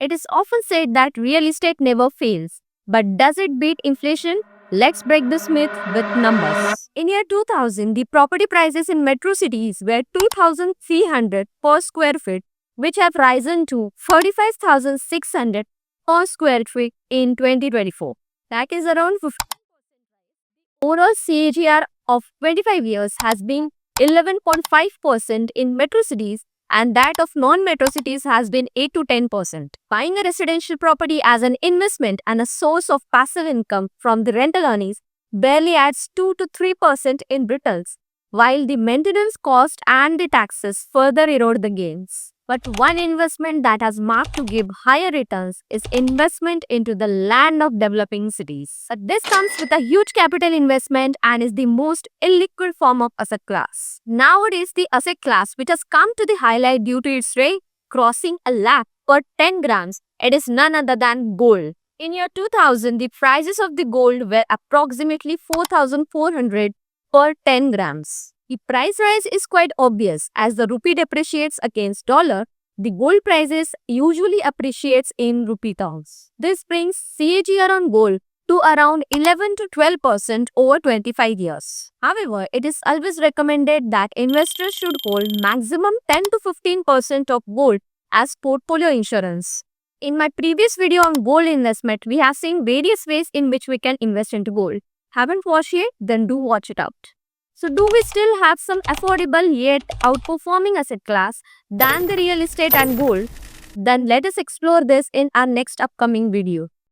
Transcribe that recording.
It is often said that real estate never fails. But does it beat inflation? Let's break this myth with numbers. In year 2000, the property prices in metro cities were 2,300 per square feet, which have risen to 45,600 per square feet in 2024. That is around 50. Overall CAGR of 25 years has been 11.5% in metro cities, and that of non-metro cities has been 8 to 10%. Buying a residential property as an investment and a source of passive income from the rental earnings barely adds 2 to 3% in returns, while the maintenance cost and the taxes further erode the gains. But one investment that has marked to give higher returns is investment into the land of developing cities. This comes with a huge capital investment and is the most illiquid form of asset class. Nowadays, the asset class which has come to the highlight due to its rate crossing a lakh per 10 grams, it is none other than gold. In year 2000, the prices of the gold were approximately 4,400 per 10 grams. The price rise is quite obvious. As the rupee depreciates against dollar, the gold prices usually appreciates in rupee terms. This brings CAGR on gold to around 11 to 12% over 25 years. However, it is always recommended that investors should hold maximum 10 to 15% of gold as portfolio insurance. In my previous video on gold investment, we have seen various ways in which we can invest into gold. Haven't watched yet? Then do watch it out. So do we still have some affordable yet outperforming asset class than the real estate and gold? Then let us explore this in our next upcoming video.